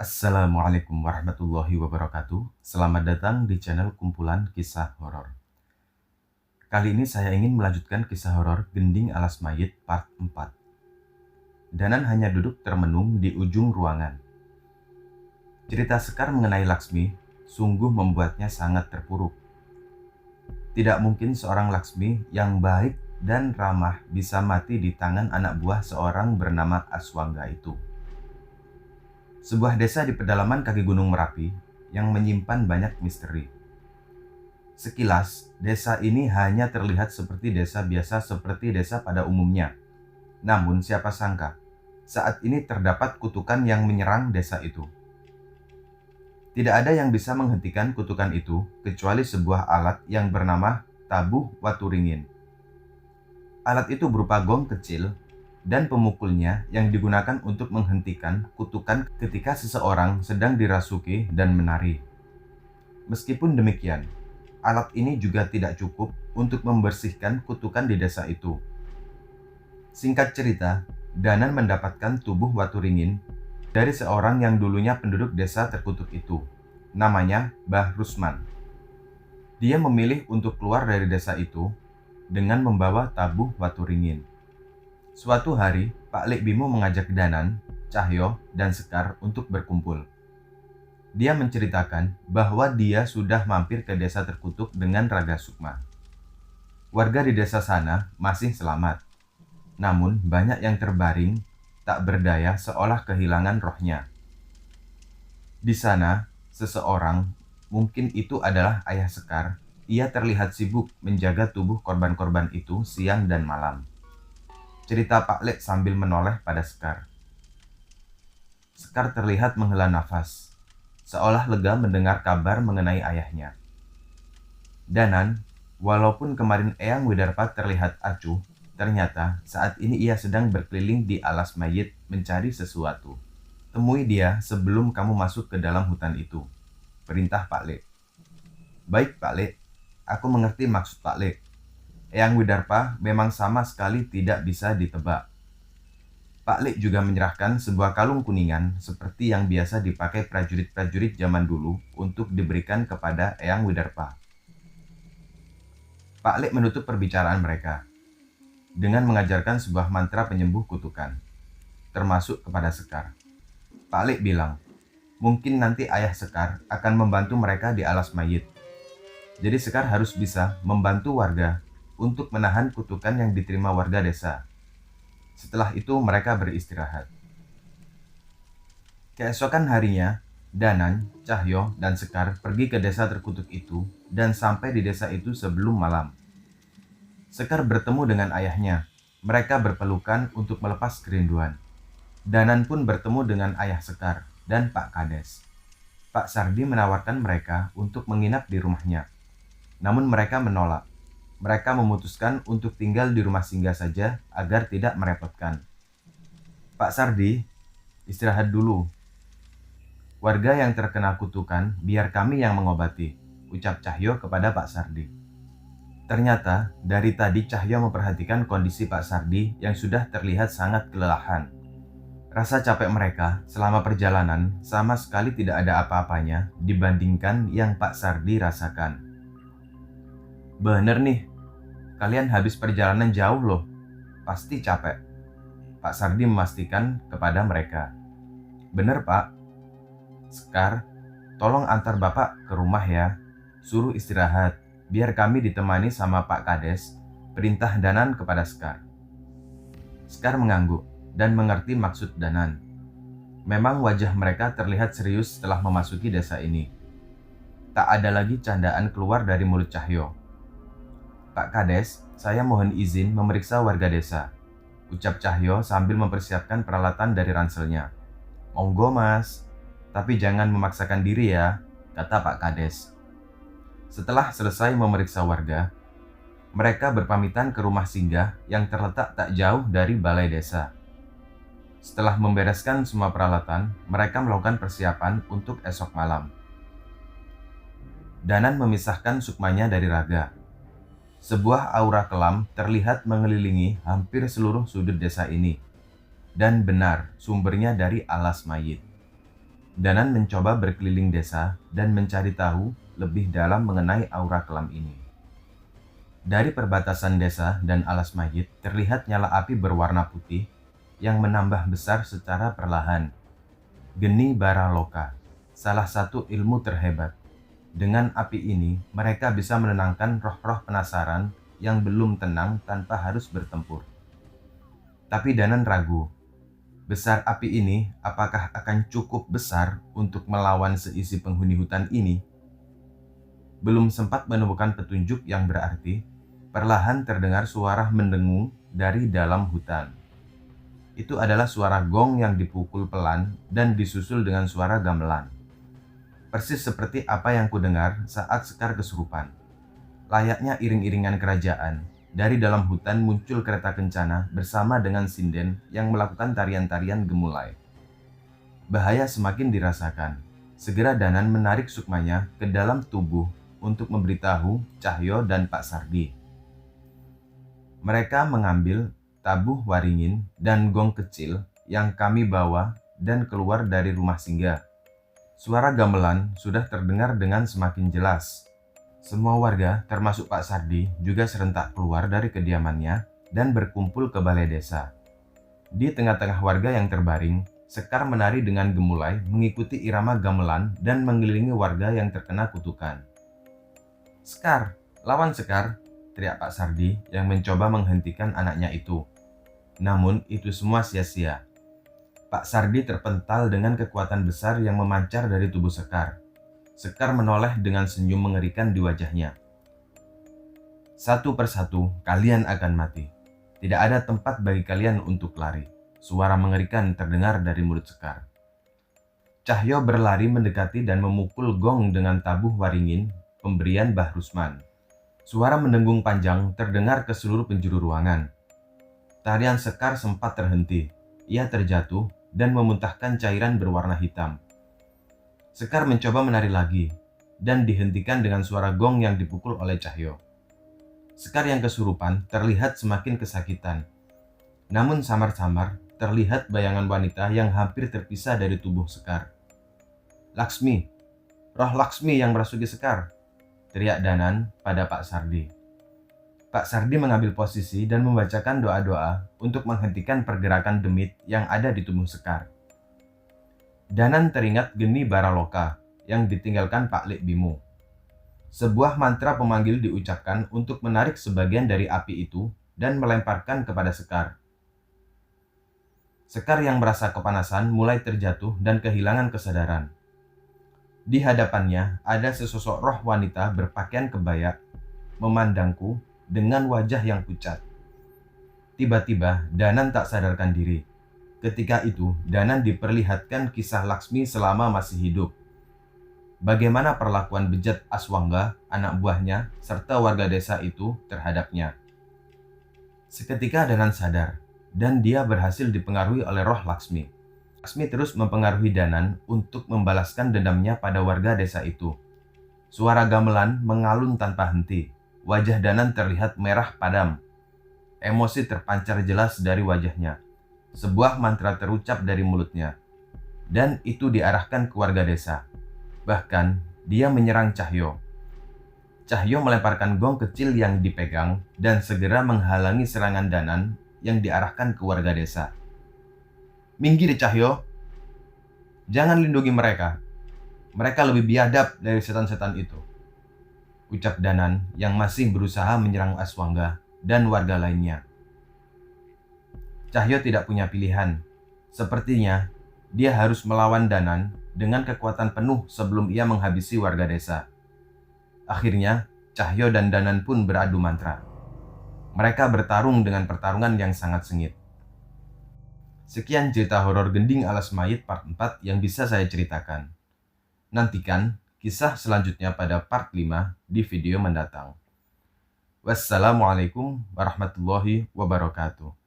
Assalamualaikum warahmatullahi wabarakatuh. Selamat datang di channel kumpulan kisah horor. Kali ini saya ingin melanjutkan kisah horor Gending Alas Mayit part 4. Danan hanya duduk termenung di ujung ruangan. Cerita Sekar mengenai Laksmi sungguh membuatnya sangat terpuruk. Tidak mungkin seorang Laksmi yang baik dan ramah bisa mati di tangan anak buah seorang bernama Aswangga itu. Sebuah desa di pedalaman kaki Gunung Merapi yang menyimpan banyak misteri. Sekilas, desa ini hanya terlihat seperti desa biasa seperti desa pada umumnya. Namun siapa sangka, saat ini terdapat kutukan yang menyerang desa itu. Tidak ada yang bisa menghentikan kutukan itu kecuali sebuah alat yang bernama tabuh waturingin. Alat itu berupa gong kecil dan pemukulnya yang digunakan untuk menghentikan kutukan ketika seseorang sedang dirasuki dan menari. Meskipun demikian, alat ini juga tidak cukup untuk membersihkan kutukan di desa itu. Singkat cerita, Danan mendapatkan tubuh waturingin dari seorang yang dulunya penduduk desa terkutuk itu. Namanya Mbah Rusman. Dia memilih untuk keluar dari desa itu dengan membawa tabuh waturingin. Suatu hari, Pak Lek Bimo mengajak Danan, Cahyo, dan Sekar untuk berkumpul. Dia menceritakan bahwa dia sudah mampir ke desa terkutuk dengan Raga Sukma. Warga di desa sana masih selamat. Namun banyak yang terbaring, tak berdaya seolah kehilangan rohnya. Di sana, seseorang, mungkin itu adalah ayah Sekar, ia terlihat sibuk menjaga tubuh korban-korban itu siang dan malam. Cerita Pak Lek sambil menoleh pada Sekar. Sekar terlihat menghela nafas, seolah lega mendengar kabar mengenai ayahnya. Danan, walaupun kemarin Eyang Widarpa terlihat acuh, ternyata saat ini ia sedang berkeliling di alas mayit mencari sesuatu. Temui dia sebelum kamu masuk ke dalam hutan itu, perintah Pak Lek. Baik Pak Lek, aku mengerti maksud Pak Lek. Eyang Widarpa memang sama sekali tidak bisa ditebak. Pak Lek juga menyerahkan sebuah kalung kuningan seperti yang biasa dipakai prajurit-prajurit zaman dulu untuk diberikan kepada Eyang Widarpa. Pak Lek menutup perbicaraan mereka dengan mengajarkan sebuah mantra penyembuh kutukan, termasuk kepada Sekar. Pak Lek bilang, mungkin nanti ayah Sekar akan membantu mereka di alas mayit. Jadi Sekar harus bisa membantu warga untuk menahan kutukan yang diterima warga desa. Setelah itu mereka beristirahat. Keesokan harinya, Danan, Cahyo, dan Sekar pergi ke desa terkutuk itu dan sampai di desa itu sebelum malam. Sekar bertemu dengan ayahnya. Mereka berpelukan untuk melepas kerinduan. Danan pun bertemu dengan ayah Sekar dan Pak Kades. Pak Sardi menawarkan mereka untuk menginap di rumahnya. Namun mereka menolak. Mereka memutuskan untuk tinggal di rumah singgah saja agar tidak merepotkan. Pak Sardi, istirahat dulu. Warga yang terkena kutukan, biar kami yang mengobati, ucap Cahyo kepada Pak Sardi. Ternyata, dari tadi Cahyo memperhatikan kondisi Pak Sardi yang sudah terlihat sangat kelelahan. Rasa capek mereka selama perjalanan sama sekali tidak ada apa-apanya dibandingkan yang Pak Sardi rasakan. Bener nih, kalian habis perjalanan jauh loh, pasti capek. Pak Sardi memastikan kepada mereka. Bener Pak. Sekar, tolong antar Bapak ke rumah ya. Suruh istirahat, biar kami ditemani sama Pak Kades, perintah Danan kepada Sekar. Sekar mengangguk dan mengerti maksud Danan. Memang wajah mereka terlihat serius setelah memasuki desa ini. Tak ada lagi candaan keluar dari mulut Cahyo. Pak Kades, saya mohon izin memeriksa warga desa, ucap Cahyo sambil mempersiapkan peralatan dari ranselnya. Monggo mas, tapi jangan memaksakan diri ya, kata Pak Kades. Setelah selesai memeriksa warga, mereka berpamitan ke rumah singgah yang terletak tak jauh dari balai desa. Setelah membereskan semua peralatan, mereka melakukan persiapan untuk esok malam. Danan memisahkan Sukmanya dari Raga. Sebuah aura kelam terlihat mengelilingi hampir seluruh sudut desa ini. Dan benar, sumbernya dari alas mayit. Danan mencoba berkeliling desa dan mencari tahu lebih dalam mengenai aura kelam ini. Dari perbatasan desa dan alas mayit terlihat nyala api berwarna putih yang menambah besar secara perlahan. Geni bara loka, salah satu ilmu terhebat. Dengan api ini, mereka bisa menenangkan roh-roh penasaran yang belum tenang tanpa harus bertempur. Tapi Danan ragu, besar api ini apakah akan cukup besar untuk melawan seisi penghuni hutan ini? Belum sempat menemukan petunjuk yang berarti, perlahan terdengar suara mendengung dari dalam hutan. Itu adalah suara gong yang dipukul pelan dan disusul dengan suara gamelan. Persis seperti apa yang kudengar saat Sekar kesurupan. Layaknya iring-iringan kerajaan, dari dalam hutan muncul kereta kencana bersama dengan sinden yang melakukan tarian-tarian gemulai. Bahaya semakin dirasakan. Segera Danan menarik sukmanya ke dalam tubuh untuk memberitahu Cahyo dan Pak Sardi. Mereka mengambil tabuh waringin dan gong kecil yang kami bawa dan keluar dari rumah singgah. Suara gamelan sudah terdengar dengan semakin jelas. Semua warga, termasuk Pak Sardi, juga serentak keluar dari kediamannya dan berkumpul ke balai desa. Di tengah-tengah warga yang terbaring, Sekar menari dengan gemulai mengikuti irama gamelan dan mengelilingi warga yang terkena kutukan. "Sekar, lawan Sekar!" teriak Pak Sardi yang mencoba menghentikan anaknya itu. Namun itu semua sia-sia. Pak Sardi terpental dengan kekuatan besar yang memancar dari tubuh Sekar. Sekar menoleh dengan senyum mengerikan di wajahnya. "Satu persatu kalian akan mati. Tidak ada tempat bagi kalian untuk lari." Suara mengerikan terdengar dari mulut Sekar. Cahyo berlari mendekati dan memukul gong dengan tabuh waringin pemberian Mbah Rusman. Suara mendengung panjang terdengar ke seluruh penjuru ruangan. Tarian Sekar sempat terhenti. Ia terjatuh dan memuntahkan cairan berwarna hitam. Sekar mencoba menari lagi dan dihentikan dengan suara gong yang dipukul oleh Cahyo. Sekar yang kesurupan terlihat semakin kesakitan. Namun samar-samar terlihat bayangan wanita yang hampir terpisah dari tubuh Sekar. "Laksmi, roh Laksmi yang merasuki Sekar!" teriak Danan pada Pak Sardi. Pak Sardi mengambil posisi dan membacakan doa-doa untuk menghentikan pergerakan demit yang ada di tubuh Sekar. Danan teringat geni baraloka yang ditinggalkan Pak Lek Bimo. Sebuah mantra pemanggil diucapkan untuk menarik sebagian dari api itu dan melemparkan kepada Sekar. Sekar yang merasa kepanasan mulai terjatuh dan kehilangan kesadaran. Di hadapannya ada sesosok roh wanita berpakaian kebaya, memandangku dengan wajah yang pucat. Tiba-tiba Danan tak sadarkan diri. Ketika itu Danan diperlihatkan kisah Laksmi selama masih hidup. Bagaimana perlakuan bejat Aswangga, anak buahnya, serta warga desa itu terhadapnya. Seketika Danan sadar, dan dia berhasil dipengaruhi oleh roh Laksmi. Laksmi terus mempengaruhi Danan untuk membalaskan dendamnya pada warga desa itu. Suara gamelan mengalun tanpa henti. Wajah Danan terlihat merah padam. Emosi terpancar jelas dari wajahnya. Sebuah mantra terucap dari mulutnya. Dan itu diarahkan ke warga desa. Bahkan, dia menyerang Cahyo. Cahyo melemparkan gong kecil yang dipegang dan segera menghalangi serangan Danan yang diarahkan ke warga desa. "Minggir Cahyo! Jangan lindungi mereka. Mereka lebih biadab dari setan-setan itu," ucap Danan yang masih berusaha menyerang Aswangga dan warga lainnya. Cahyo tidak punya pilihan. Sepertinya dia harus melawan Danan dengan kekuatan penuh sebelum ia menghabisi warga desa. Akhirnya, Cahyo dan Danan pun beradu mantra. Mereka bertarung dengan pertarungan yang sangat sengit. Sekian cerita horor Gending Alas Mayit part 4 yang bisa saya ceritakan. Nantikan kisah selanjutnya pada part 5 di video mendatang. Wassalamualaikum warahmatullahi wabarakatuh.